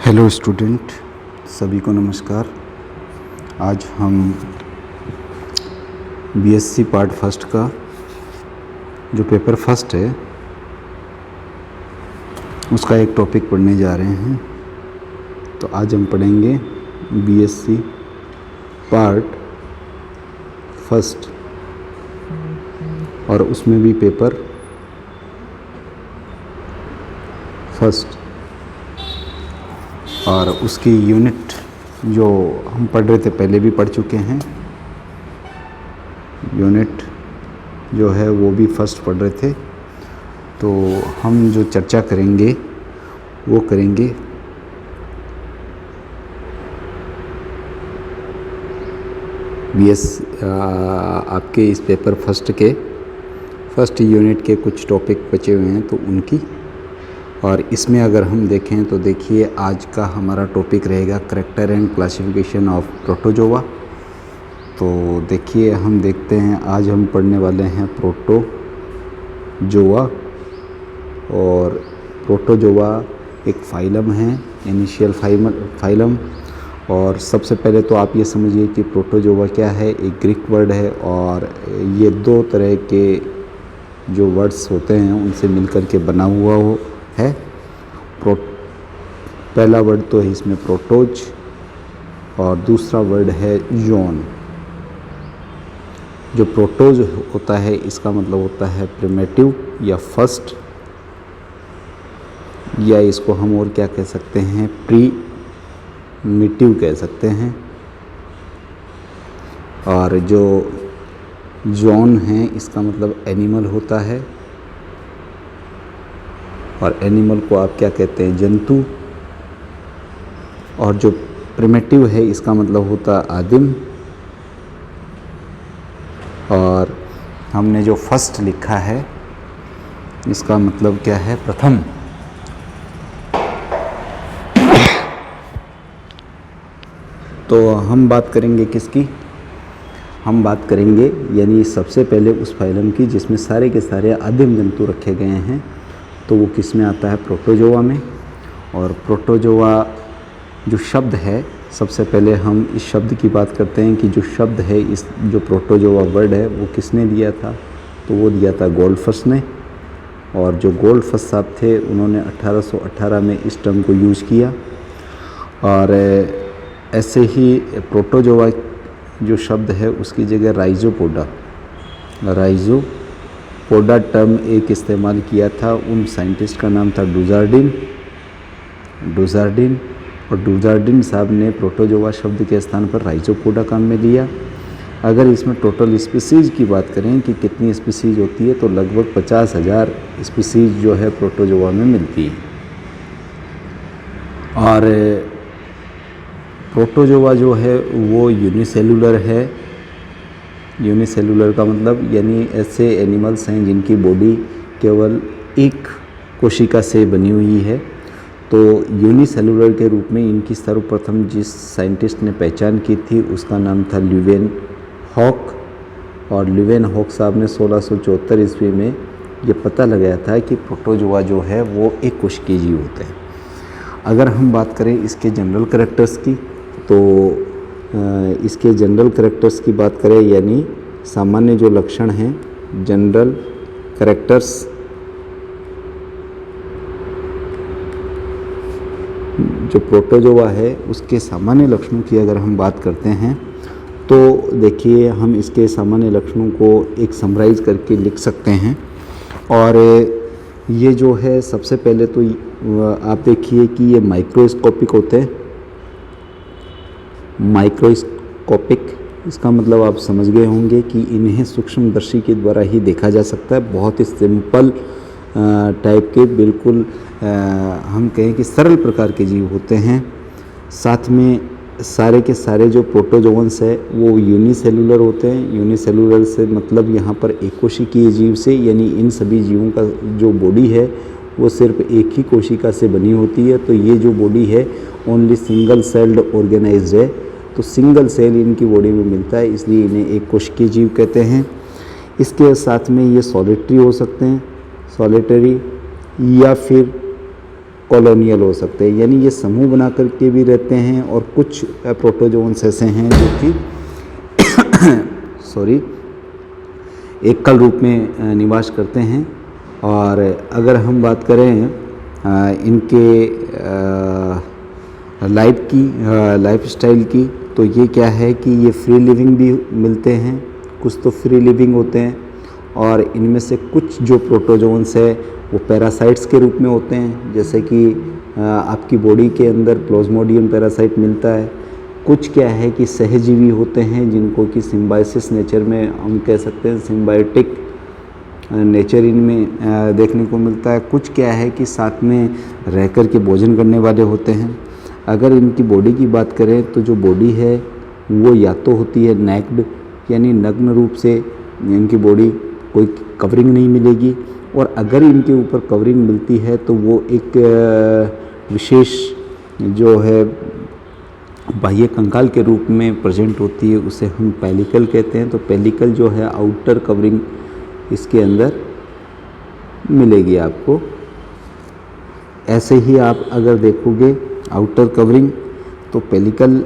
Hello student, सभी को नमस्कार। आज हम बीएससी पार्ट फर्स्ट का जो पेपर फर्स्ट है उसका एक टॉपिक पढ़ने जा रहे हैं। तो आज हम पढ़ेंगे बीएससी पार्ट फर्स्ट और उसमें भी पेपर फर्स्ट और उसकी यूनिट जो हम पढ़ रहे थे पहले भी पढ़ चुके हैं। यूनिट जो है वो भी फर्स्ट पढ़ रहे थे। तो हम जो चर्चा करेंगे वो करेंगे आपके इस पेपर फर्स्ट के फर्स्ट यूनिट के कुछ टॉपिक बचे हुए हैं तो उनकी। और इसमें अगर हम देखें तो देखिए आज का हमारा टॉपिक रहेगा character and classification of protozoa. तो देखिए हम देखते हैं आज हम पढ़ने वाले हैं प्रोटोजोआ। और प्रोटोजोआ एक फाइलम है, इनिशियल फाइलम। और सबसे पहले तो आप ये समझिए कि प्रोटोजोआ क्या है। एक ग्रीक वर्ड है और ये दो तरह के जो वर्ड्स होते हैं उनसे मिलकर के बना हुआ है। पहला वर्ड तो है इसमें प्रोटोज और दूसरा वर्ड है जोन। जो प्रोटोज होता है इसका मतलब होता है प्रिमिटिव या फर्स्ट, या इसको हम और क्या कह सकते हैं, प्रीमिटिव कह सकते हैं। और जो जोन है इसका मतलब एनिमल होता है और एनिमल को आप क्या कहते हैं, जंतु। और जो प्रिमिटिव है इसका मतलब होता है आदिम। और हमने जो फर्स्ट लिखा है इसका मतलब क्या है, प्रथम। तो हम बात करेंगे किसकी, हम बात करेंगे यानी सबसे पहले उस फाइलम की जिसमें सारे के सारे आदिम जंतु रखे गए हैं। तो वो किस में आता है, प्रोटोजोआ में। और प्रोटोजोआ जो शब्द है, सबसे पहले हम इस शब्द की बात करते हैं कि जो शब्द है, इस जो प्रोटोजोआ वर्ड है वो किसने दिया था। तो वो दिया था गोल्डफस ने। और जो गोल्डफस साहब थे उन्होंने 1818 में इस टर्म को यूज़ किया। और ऐसे ही प्रोटोजोआ जो शब्द है उसकी जगह राइजोपोडा टर्म एक इस्तेमाल किया था। उन साइंटिस्ट का नाम था डुजार्डिन। और डुजार्डिन साहब ने प्रोटोजोआ शब्द के स्थान पर राइजोपोडा काम में लिया। अगर इसमें टोटल स्पीसीज़ की बात करें कि कितनी स्पीसीज़ होती है तो लगभग 50,000 स्पीसीज़ जो है प्रोटोजोआ में मिलती है। और प्रोटोजोआ जो है वो यूनिसेलुलर है। यूनिसेलुलर का मतलब यानी ऐसे एनिमल्स हैं जिनकी बॉडी केवल एक कोशिका से बनी हुई है। तो यूनिसेलुलर के रूप में इनकी सर्वप्रथम जिस साइंटिस्ट ने पहचान की थी उसका नाम था ल्यूवेनहॉक। और ल्यूवेनहॉक साहब ने 1674 ईस्वी में ये पता लगाया था कि प्रोटोजोआ जो है वो एक कोशिकीय जीव होते हैं। अगर हम बात करें इसके जनरल कैरेक्टर्स की तो इसके जनरल कैरेक्टर्स की बात करें यानी सामान्य जो लक्षण हैं, जनरल कैरेक्टर्स, जो प्रोटोजोआ है उसके सामान्य लक्षणों की अगर हम बात करते हैं तो देखिए हम इसके सामान्य लक्षणों को एक समराइज करके लिख सकते हैं। और ये जो है सबसे पहले तो आप देखिए कि ये माइक्रोस्कोपिक होते हैं। माइक्रोस्कोपिक इसका मतलब आप समझ गए होंगे कि इन्हें सूक्ष्मदर्शी के द्वारा ही देखा जा सकता है। बहुत ही सिंपल टाइप के, बिल्कुल हम कहें कि सरल प्रकार के जीव होते हैं। साथ में सारे के सारे जो प्रोटोजोअन्स है वो यूनिसेलुलर होते हैं। यूनिसेलुलर से मतलब यहाँ पर एक कोशिकीय जीव से, यानी इन सभी जीवों का जो बॉडी है वो सिर्फ एक ही कोशिका से बनी होती है। तो ये जो बॉडी है ओनली सिंगल सेल्ड ऑर्गेनाइज्ड है। तो सिंगल सेल इनकी बॉडी में मिलता है, इसलिए इन्हें एक कोशिकीय जीव कहते हैं। इसके साथ में ये सॉलिटरी हो सकते हैं, सॉलिटरी, या फिर कॉलोनियल हो सकते हैं, यानी ये समूह बना करके भी रहते हैं। और कुछ प्रोटोजोन्स ऐसे हैं जो कि सॉरी एकल रूप में निवास करते हैं। और अगर हम बात करें इनके लाइफ स्टाइल की, तो ये क्या है कि ये फ्री लिविंग भी मिलते हैं, कुछ तो फ्री लिविंग होते हैं। और इनमें से कुछ जो प्रोटोजोन्स है वो पैरासाइट्स के रूप में होते हैं, जैसे कि आपकी बॉडी के अंदर प्लाज्मोडियम पैरासाइट मिलता है। कुछ क्या है कि सहजीवी होते हैं जिनको कि सिम्बायोसिस नेचर में हम कह सकते हैं, सिम्बायोटिक नेचर इनमें देखने को मिलता है। कुछ क्या है कि साथ में रह कर के भोजन करने वाले होते हैं। अगर इनकी बॉडी की बात करें तो जो बॉडी है वो या तो होती है नेक्ड, यानी नग्न रूप से इनकी बॉडी, कोई कवरिंग नहीं मिलेगी। और अगर इनके ऊपर कवरिंग मिलती है तो वो एक विशेष जो है बाह्य कंकाल के रूप में प्रेजेंट होती है, उसे हम पेलिकल कहते हैं। तो पेलिकल जो है आउटर कवरिंग इसके अंदर मिलेगी आपको। ऐसे ही आप अगर देखोगे आउटर कवरिंग, तो पेलिकल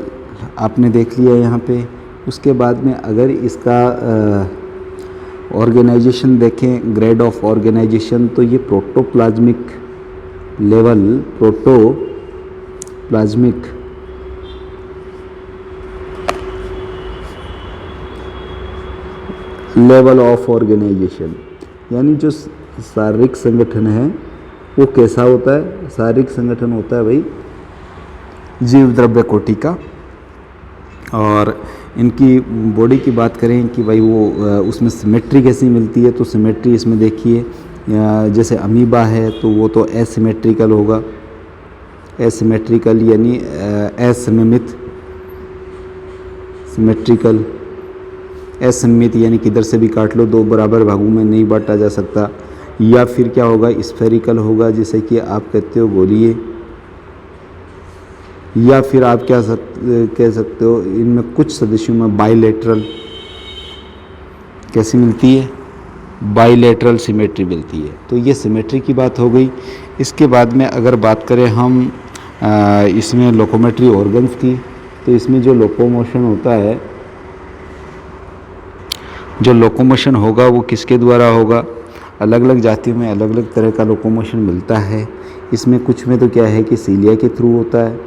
आपने देख लिया यहाँ पे। उसके बाद में अगर इसका ऑर्गेनाइजेशन देखें, ग्रेड ऑफ ऑर्गेनाइजेशन, तो ये प्रोटोप्लाज्मिक लेवल ऑफ ऑर्गेनाइजेशन, यानी जो शारीरिक संगठन है वो कैसा होता है। शारीरिक संगठन होता है भाई जीव द्रव्य कोटि का। और इनकी बॉडी की बात करें कि भाई वो उसमें सिमेट्री कैसी मिलती है, तो सिमेट्री इसमें देखिए, जैसे अमीबा है तो वो तो एसिमेट्रिकल होगा, एसिमेट्रिकल यानी असममित, सिमेट्रिकल असममित यानी किधर से भी काट लो दो बराबर भागों में नहीं बांटा जा सकता। या फिर क्या होगा, स्फेरिकल होगा, जैसे कि आप कहते हो गोलीय। या फिर आप क्या कह सकते हो, इनमें कुछ सदस्यों में बाइलेटरल कैसी मिलती है, बाइलेटरल सिमेट्री मिलती है। तो ये सिमेट्री की बात हो गई। इसके बाद में अगर बात करें हम इसमें लोकोमेट्री ऑर्गन्स की, तो इसमें जो लोकोमोशन होता है, जो लोकोमोशन होगा वो किसके द्वारा होगा। अलग अलग जातियों में अलग अलग तरह का लोकोमोशन मिलता है। इसमें कुछ में तो क्या है कि सीलिया के थ्रू होता है,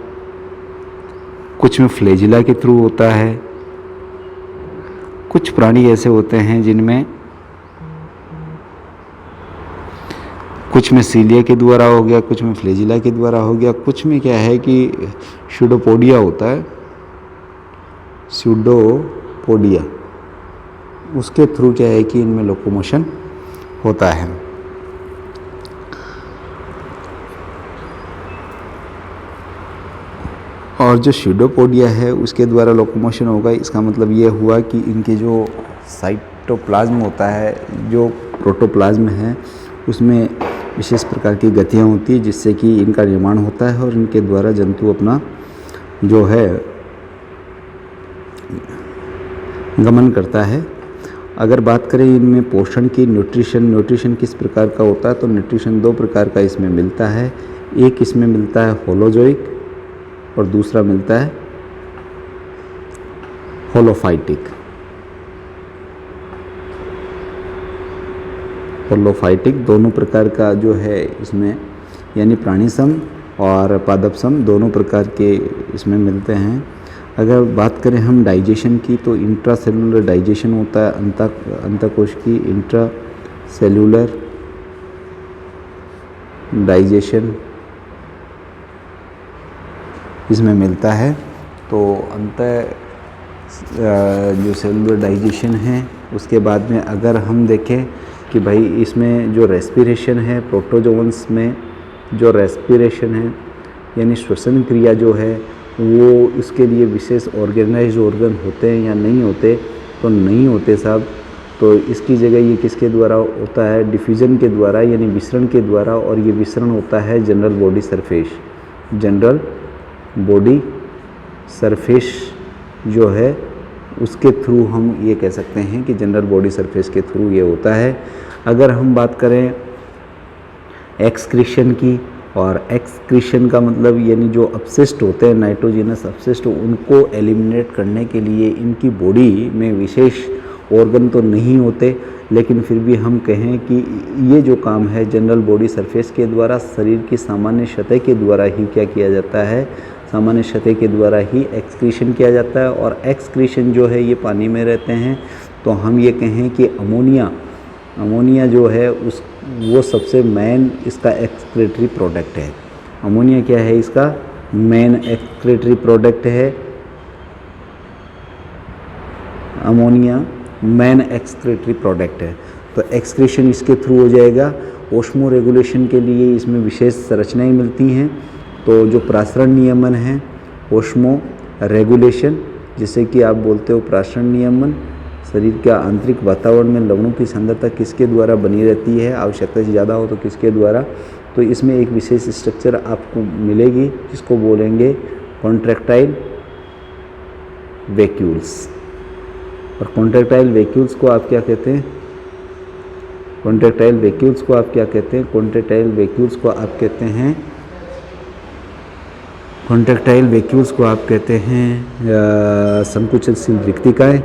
कुछ में फ्लैजिला के थ्रू होता है। कुछ प्राणी ऐसे होते हैं जिनमें कुछ में सीलिया के द्वारा हो गया, कुछ में फ्लैजिला के द्वारा हो गया। कुछ में क्या है कि स्यूडोपोडिया होता है, स्यूडोपोडिया, उसके थ्रू क्या है कि इनमें लोकोमोशन होता है। और जो स्यूडोपोडिया है उसके द्वारा लोकोमोशन होगा, इसका मतलब ये हुआ कि इनके जो साइटोप्लाज्म होता है, जो प्रोटोप्लाज्म है, उसमें विशेष प्रकार की गतियाँ होती है जिससे कि इनका निर्माण होता है और इनके द्वारा जंतु अपना जो है गमन करता है। अगर बात करें इनमें पोषण की, न्यूट्रिशन किस प्रकार का होता है, तो न्यूट्रिशन दो प्रकार का इसमें मिलता है। एक इसमें मिलता है होलोजोइक और दूसरा मिलता है होलोफाइटिक। होलोफाइटिक दोनों प्रकार का जो है इसमें, यानी प्राणीसम और पादपसम दोनों प्रकार के इसमें मिलते हैं। अगर बात करें हम डाइजेशन की, तो इंट्रासेलुलर डाइजेशन होता है, अंतःकोश की इंट्रासेलुलर डाइजेशन इसमें मिलता है। तो जो सेलुलर डाइजेशन है, उसके बाद में अगर हम देखें कि भाई इसमें जो रेस्पिरेशन है, प्रोटोजोन्स में जो रेस्पिरेशन है यानी श्वसन क्रिया जो है, वो इसके लिए विशेष ऑर्गेनाइज्ड ऑर्गन होते हैं या नहीं होते, तो नहीं होते साहब। तो इसकी जगह ये किसके द्वारा होता है, डिफ्यूजन के द्वारा यानी विसरण के द्वारा। और ये विसरण होता है general body surface, general body surface जो है उसके थ्रू हम ये कह सकते हैं कि जनरल बॉडी सरफेस के थ्रू ये होता है। अगर हम बात करें एक्सक्रीशन की, और एक्सक्रीशन का मतलब यानी जो अपशिष्ट होते हैं, नाइट्रोजनस अपशिष्ट, उनको एलिमिनेट करने के लिए इनकी बॉडी में विशेष ऑर्गन तो नहीं होते, लेकिन फिर भी हम कहें कि ये जो काम है जनरल बॉडी सरफेस के द्वारा, शरीर की सामान्य सतह के द्वारा ही क्या किया जाता है, सामान्य सतह के द्वारा ही एक्सक्रीशन किया जाता है। और एक्सक्रीशन जो है ये पानी में रहते हैं, तो हम ये कहें कि अमोनिया जो है वो सबसे मेन इसका एक्सक्रीटरी प्रोडक्ट है। अमोनिया क्या है, इसका मेन एक्सक्रीटरी प्रोडक्ट है। अमोनिया मेन एक्सक्रीटरी प्रोडक्ट है, तो एक्सक्रीशन इसके थ्रू हो जाएगा। ओस्मो रेगुलेशन के लिए इसमें विशेष संरचनाएं मिलती हैं, तो जो प्रासरण नियमन है, ओस्मो रेगुलेशन, जिसे कि आप बोलते हो प्रासरण नियमन, शरीर के आंतरिक वातावरण में लवणों की सांद्रता किसके द्वारा बनी रहती है, आवश्यकता से ज़्यादा हो तो किसके द्वारा, तो इसमें एक विशेष स्ट्रक्चर आपको मिलेगी जिसको बोलेंगे कॉन्ट्रैक्टाइल वैक्यूल्स। और कॉन्ट्रैक्टाइल वैक्यूल्स को आप क्या कहते हैं, कॉन्ट्रैक्टाइल वैक्यूल्स को आप क्या कहते हैं, कॉन्ट्रैक्टाइल वैक्यूल्स को आप कहते हैं, कॉन्ट्रैक्टाइल वैक्यूल्स को आप कहते हैं संकुचनशील रिक्तिकाएँ।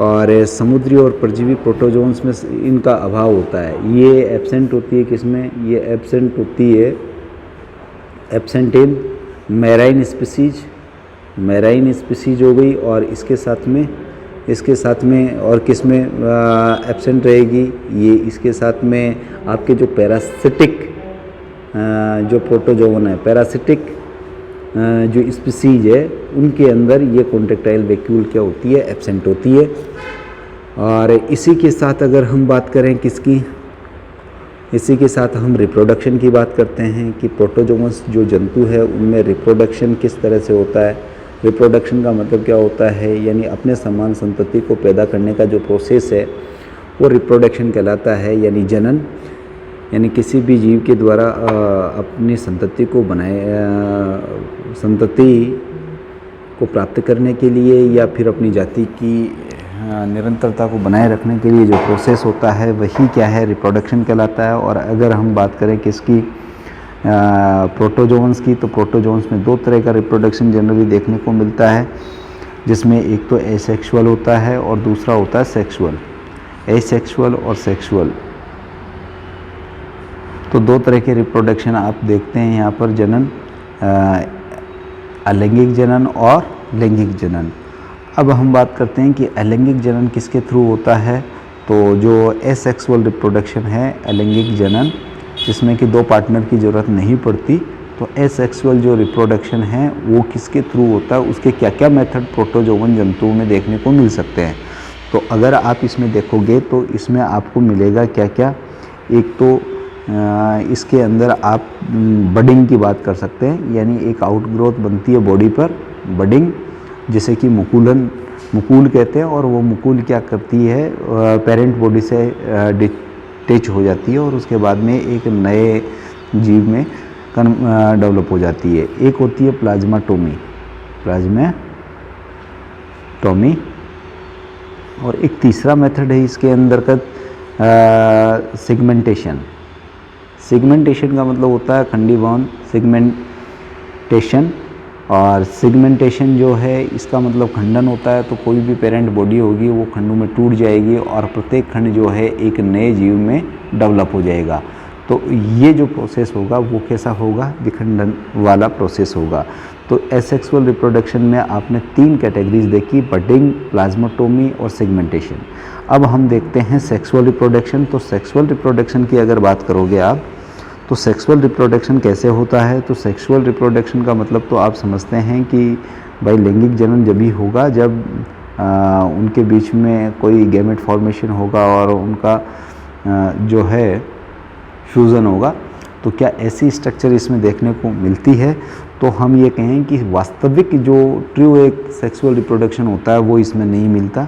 और समुद्री और परजीवी प्रोटोजोन्स में इनका अभाव होता है। ये एब्सेंट होती है किसमें, ये एब्सेंट होती है, एब्सेंट इन मैराइन स्पीसीज हो गई, और इसके साथ में और किस में एब्सेंट रहेगी, ये इसके साथ में आपके जो पैरासिटिक जो प्रोटोजोन है, पैरासिटिक जो स्पीसीज है, उनके अंदर ये कॉन्ट्रैक्टाइल वैक्यूल क्या होती है, एब्सेंट होती है। और इसी के साथ अगर हम बात करें किसकी, इसी के साथ हम रिप्रोडक्शन की बात करते हैं कि प्रोटोजोन्स जो जंतु है उनमें रिप्रोडक्शन किस तरह से होता है। रिप्रोडक्शन का मतलब क्या होता है, यानी अपने समान संतति को पैदा करने का जो प्रोसेस है वो रिप्रोडक्शन कहलाता है, यानी जनन, यानी किसी भी जीव के द्वारा अपनी संतति को प्राप्त करने के लिए या फिर अपनी जाति की निरंतरता को बनाए रखने के लिए जो प्रोसेस होता है वही क्या है, रिप्रोडक्शन कहलाता है। और अगर हम बात करें किसकी, प्रोटोजोन्स की, तो प्रोटोजोन्स में दो तरह का रिप्रोडक्शन जनरली देखने को मिलता है, जिसमें एक तो एसेक्सुअल होता है और दूसरा होता है सेक्सुअल। एसेक्सुअल और सेक्सुअल, तो दो तरह के रिप्रोडक्शन आप देखते हैं यहाँ पर, जनन, अलैंगिक जनन और लैंगिक जनन। अब हम बात करते हैं कि अलैंगिक जनन किसके थ्रू होता है, तो जो एसेक्सुअल रिप्रोडक्शन है, अलैंगिक जनन, जिसमें कि दो पार्टनर की ज़रूरत नहीं पड़ती, तो एसेक्सुअल जो रिप्रोडक्शन है वो किसके थ्रू होता है, उसके क्या क्या मेथड प्रोटोजोवन जंतुओं में देखने को मिल सकते हैं। तो अगर आप इसमें देखोगे तो इसमें आपको मिलेगा क्या क्या, एक तो इसके अंदर आप बडिंग की बात कर सकते हैं, यानी एक आउटग्रोथ बनती है बॉडी पर, बडिंग, जिसे कि मुकूल कहते हैं, और वो मुकूल क्या करती है, पेरेंट बॉडी से डिटैच हो जाती है और उसके बाद में एक नए जीव में डेवलप हो जाती है। एक होती है प्लाज्माटोमी, और एक तीसरा मेथड है इसके अंदर का सेगमेंटेशन का मतलब होता है खंडीभवन सेगमेंटेशन। और सेगमेंटेशन जो है इसका मतलब खंडन होता है, तो कोई भी पेरेंट बॉडी होगी वो खंडों में टूट जाएगी और प्रत्येक खंड जो है एक नए जीव में डेवलप हो जाएगा। तो ये जो प्रोसेस होगा वो कैसा होगा, विखंडन वाला प्रोसेस होगा। तो एसेक्सुअल रिप्रोडक्शन में आपने तीन कैटेगरीज देखी, बडिंग, प्लाज्माटोमी और सेगमेंटेशन। अब हम देखते हैं सेक्सुअल रिप्रोडक्शन। तो सेक्सुअल रिप्रोडक्शन की अगर बात करोगे आप, तो सेक्सुअल रिप्रोडक्शन कैसे होता है, तो सेक्सुअल रिप्रोडक्शन का मतलब तो आप समझते हैं कि भाई लैंगिक जनन जब ही होगा जब उनके बीच में कोई गैमेट फॉर्मेशन होगा और उनका जो है फ्यूज़न होगा। तो क्या ऐसी स्ट्रक्चर इसमें देखने को मिलती है, तो हम ये कहें कि वास्तविक जो ट्रू एक सेक्सुअल रिप्रोडक्शन होता है वो इसमें नहीं मिलता,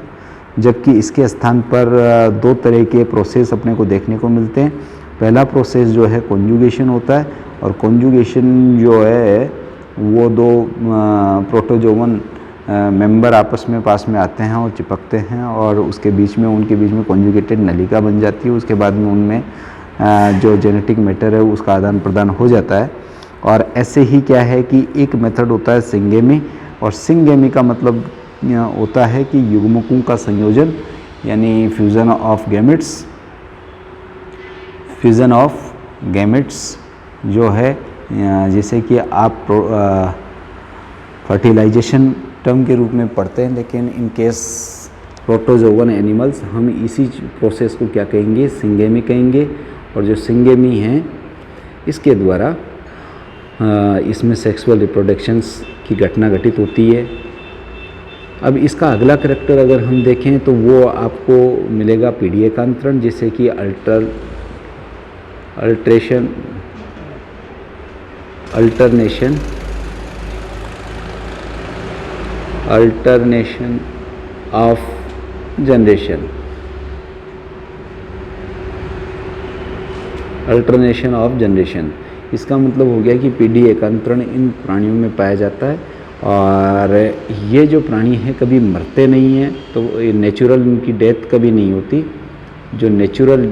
जबकि इसके स्थान पर दो तरह के प्रोसेस अपने को देखने को मिलते हैं। पहला प्रोसेस जो है कॉन्जुगेशन होता है, और कॉन्जुगेशन जो है वो दो प्रोटोजोवन मेंबर आपस में पास में आते हैं और चिपकते हैं, और उसके बीच में उनके बीच में कॉन्जुगेटेड नलिका बन जाती है। उसके बाद में उनमें जो जेनेटिक मैटर है उसका आदान प्रदान हो जाता है। और ऐसे ही क्या है कि एक मेथड होता है सिंगेमी, और सिंगेमी का मतलब होता है कि युग्मकों का संयोजन, यानी fusion of gametes. Fusion of gametes जो है जैसे कि आप फर्टिलाइजेशन टर्म के रूप में पढ़ते हैं, लेकिन इन केस प्रोटोजोवन एनिमल्स हम इसी प्रोसेस को क्या कहेंगे, सिंगेमी कहेंगे। और जो सिंगेमी हैं इसके द्वारा इसमें सेक्सुअल रिप्रोडक्शंस की घटना घटित होती है। अब इसका अगला करैक्टर अगर हम देखें तो वो आपको मिलेगा पीढ़ी एकांतरण, जैसे कि alternation of generation. Alternation of generation इसका मतलब हो गया कि पीढ़ी एकांतरण इन प्राणियों में पाया जाता है, और ये जो प्राणी हैं कभी मरते नहीं हैं, तो नेचुरल इनकी डेथ कभी नहीं होती। जो नेचुरल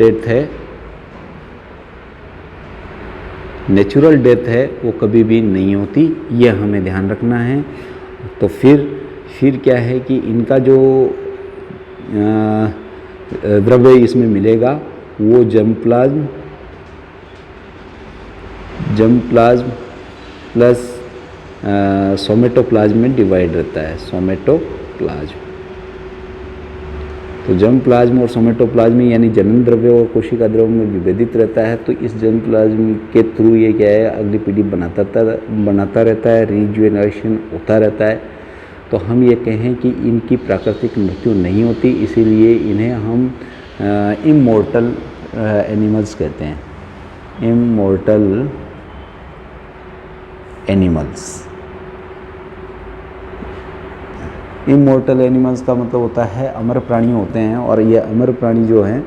डेथ है वो कभी भी नहीं होती, ये हमें ध्यान रखना है। तो फिर क्या है कि इनका जो द्रव्य इसमें मिलेगा वो जर्म प्लाज्म प्लस सोमेटोप्लाज्म में डिवाइड रहता है, सोमेटोप्लाज्म। तो जर्म प्लाज्म और सोमेटोप्लाज्म यानी जनन द्रव्य और कोशिका द्रव्य में विभेदित रहता है। तो इस जर्म प्लाज्म के थ्रू ये क्या है, अगली पीढ़ी बनाता रहता है, रिजुवेनेशन होता रहता है। तो हम ये कहें कि इनकी प्राकृतिक मृत्यु नहीं होती, इसीलिए इन्हें हम इमॉर्टल एनिमल्स कहते हैं, इमॉर्टल एनिमल्स। इमॉर्टल एनिमल्स का मतलब होता है अमर प्राणी होते हैं, और ये अमर प्राणी जो हैं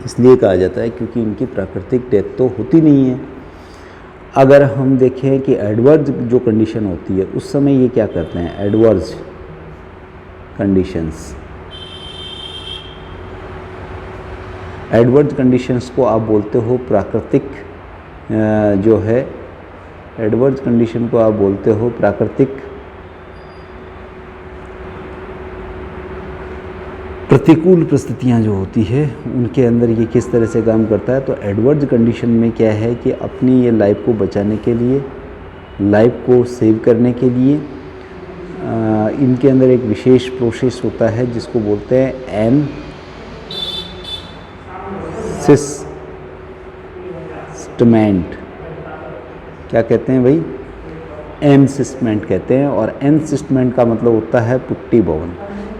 इसलिए कहा जाता है क्योंकि इनकी प्राकृतिक डेथ तो होती नहीं है। अगर हम देखें कि एडवर्स जो कंडीशन होती है उस समय ये क्या करते हैं, एडवर्स कंडीशंस को आप बोलते हो प्राकृतिक जो है, एडवर्स कंडीशन को आप बोलते हो प्राकृतिक प्रतिकूल परिस्थितियाँ जो होती है उनके अंदर ये किस तरह से काम करता है। तो एडवर्स कंडीशन में क्या है कि अपनी ये लाइफ को बचाने के लिए, लाइफ को सेव करने के लिए इनके अंदर एक विशेष प्रोसेस होता है जिसको बोलते हैं एनसिस्टमेंट। क्या कहते हैं भाई, एनसिस्टमेंट कहते हैं। और एनसिस्टमेंट का मतलब होता है पुट्टी भवन,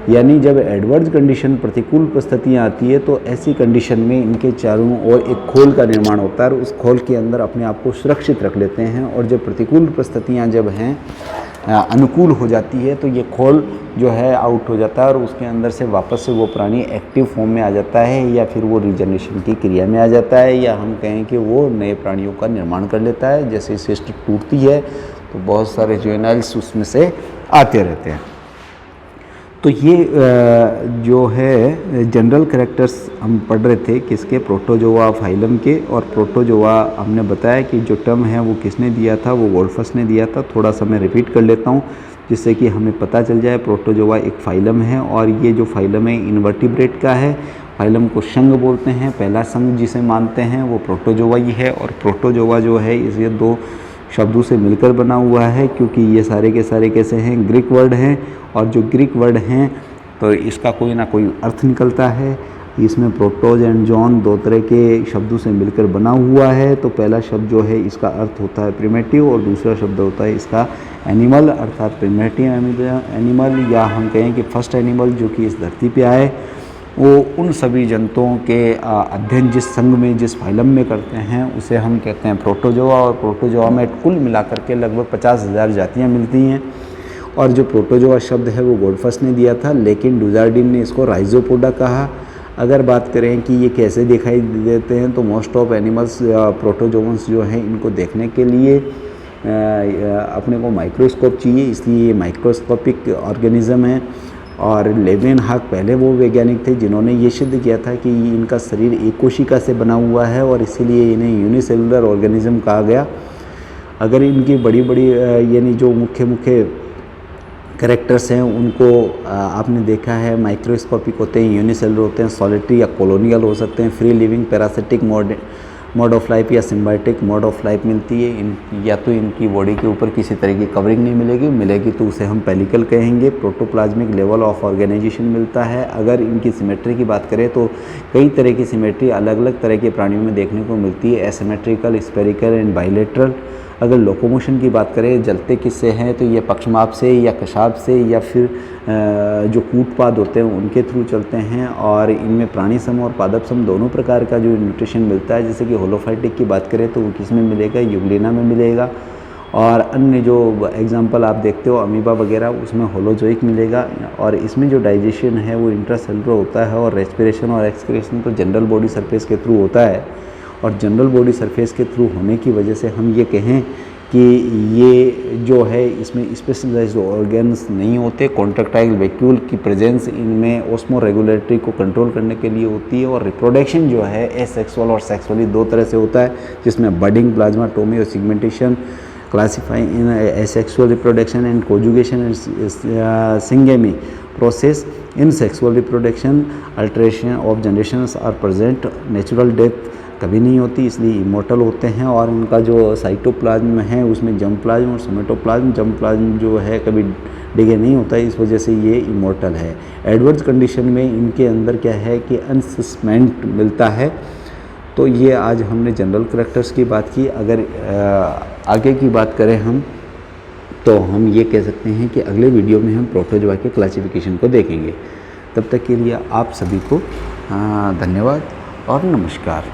यानी जब एडवर्स कंडीशन प्रतिकूल परिस्थितियाँ आती है तो ऐसी कंडीशन में इनके चारों ओर एक खोल का निर्माण होता है और उस खोल के अंदर अपने आप को सुरक्षित रख लेते हैं। और जब प्रतिकूल परिस्थितियाँ जब हैं अनुकूल हो जाती है तो ये खोल जो है आउट हो जाता है और उसके अंदर से वापस से वो प्राणी एक्टिव फॉर्म में आ जाता है, या फिर वो रीजनरेशन की क्रिया में आ जाता है, या हम कहें कि वो नए प्राणियों का निर्माण कर लेता है। जैसे सिस्ट टूटती है तो बहुत सारे जुवेनाइल्स उसमें से आते रहते हैं। तो ये जो है जनरल कैरेक्टर्स हम पढ़ रहे थे किसके, प्रोटोजोआ फाइलम के। और प्रोटोजोआ हमने बताया कि जो टर्म है वो किसने दिया था, वो वोल्फस ने दिया था। थोड़ा सा मैं रिपीट कर लेता हूँ जिससे कि हमें पता चल जाए। प्रोटोजोआ एक फाइलम है और ये जो फाइलम है इनवर्टिब्रेट का है। फाइलम को संघ बोलते हैं, पहला संघ जिसे मानते हैं वो प्रोटोजोआ ही है। और प्रोटोजोआ जो है इसे दो शब्दों से मिलकर बना हुआ है, क्योंकि ये सारे के सारे कैसे हैं, ग्रीक वर्ड हैं। और जो ग्रीक वर्ड हैं तो इसका कोई ना कोई अर्थ निकलता है। इसमें प्रोटोज एंड जॉन दो तरह के शब्दों से मिलकर बना हुआ है। तो पहला शब्द जो है इसका अर्थ होता है प्रिमेटिव और दूसरा शब्द होता है इसका एनिमल, अर्थात प्रिमेटिव एनिमल, या हम कहें कि फर्स्ट एनिमल जो कि इस धरती पे आए। वो उन सभी जंतुओं के अध्ययन जिस संघ में, जिस फाइलम में करते हैं उसे हम कहते हैं प्रोटोजोआ। और प्रोटोजोआ में कुल मिलाकर के लगभग 50,000 जातियाँ मिलती हैं। और जो प्रोटोजोआ शब्द है वो वोल्फस ने दिया था, लेकिन डुजार्डिन ने इसको राइजोपोडा कहा। अगर बात करें कि ये कैसे दिखाई देते हैं तो मोस्ट ऑफ एनिमल्स प्रोटोजोअन्स जो हैं इनको देखने के लिए अपने को माइक्रोस्कोप चाहिए, इसलिए ये माइक्रोस्कोपिक ऑर्गेनिज्म है। और लेवेनहॉक पहले वो वैज्ञानिक थे जिन्होंने ये सिद्ध किया था कि इनका शरीर एक कोशिका से बना हुआ है और इसीलिए इन्हें यूनिसेलुलर ऑर्गेनिज्म कहा गया। अगर इनकी बड़ी बड़ी यानी जो मुख्य मुख्य कैरेक्टर्स हैं उनको आपने देखा है माइक्रोस्कोपिक होते हैं, यूनिसेलुलर होते हैं, सॉलिटरी या कॉलोनियल हो सकते हैं, free living, parasitic mode of life या सिम्बायोटिक मोड ऑफ लाइफ मिलती है। इन या तो इनकी बॉडी के ऊपर किसी तरह की कवरिंग नहीं मिलेगी तो उसे हम पेलिकल कहेंगे। प्रोटोप्लाज्मिक लेवल ऑफ ऑर्गेनाइजेशन मिलता है। अगर इनकी सिमेट्री की बात करें तो कई तरह की सिमेट्री अलग अलग तरह के प्राणियों में देखने को मिलती है, एसिमेट्रिकल, स्फेरिकल एंड बाइलेटरल। अगर लोकोमोशन की बात करें, जलते किससे हैं तो ये पक्षमाप से या कशाब से या फिर जो कूटपाद होते हैं उनके थ्रू चलते हैं। और इनमें प्राणी सम और पादप सम दोनों प्रकार का जो न्यूट्रिशन मिलता है। जैसे कि होलोफाइटिक की बात करें तो वो किस में मिलेगा, यूग्लिना में मिलेगा। और अन्य जो एग्जांपल आप देखते हो अमीबा वगैरह, उसमें होलोजोइक मिलेगा। और इसमें जो डाइजेशन है वो इंट्रासेलुलर होता है और रेस्पिरेशन और एक्सक्रीशन तो जनरल बॉडी सरफेस के थ्रू होता है। और जनरल बॉडी सरफेस के थ्रू होने की वजह से हम ये कहें कि ये जो है इसमें स्पेशलाइज्ड ऑर्गन्स नहीं होते। कॉन्ट्रैक्टाइल वैक्यूल की प्रेजेंस इनमें ऑस्मो रेगुलेटरी को कंट्रोल करने के लिए होती है। और रिप्रोडक्शन जो है एसेक्सुअल और सेक्सुअली दो तरह से होता है, जिसमें बडिंग, प्लाज्मा, टोमी और segmentation classified in asexual reproduction and conjugation and syngamy process. In sexual reproduction alteration of generations are present. Natural death कभी नहीं होती, इसलिए इमोर्टल होते हैं। और उनका जो साइटोप्लाज्म है उसमें जर्मप्लाज्म और सोमेटोप्लाज्म, जर्मप्लाज्म जो है कभी डिगे नहीं होता है, इस वजह से ये इमोर्टल है। एडवर्स कंडीशन में इनके अंदर क्या है कि अनसस्पेंट मिलता है। तो ये आज हमने जनरल करैक्टर्स की बात की। अगर आगे की बात करें हम तो हम ये कह सकते हैं कि अगले वीडियो में हम प्रोटोजोआ के क्लासिफिकेशन को देखेंगे। तब तक के लिए आप सभी को धन्यवाद और नमस्कार।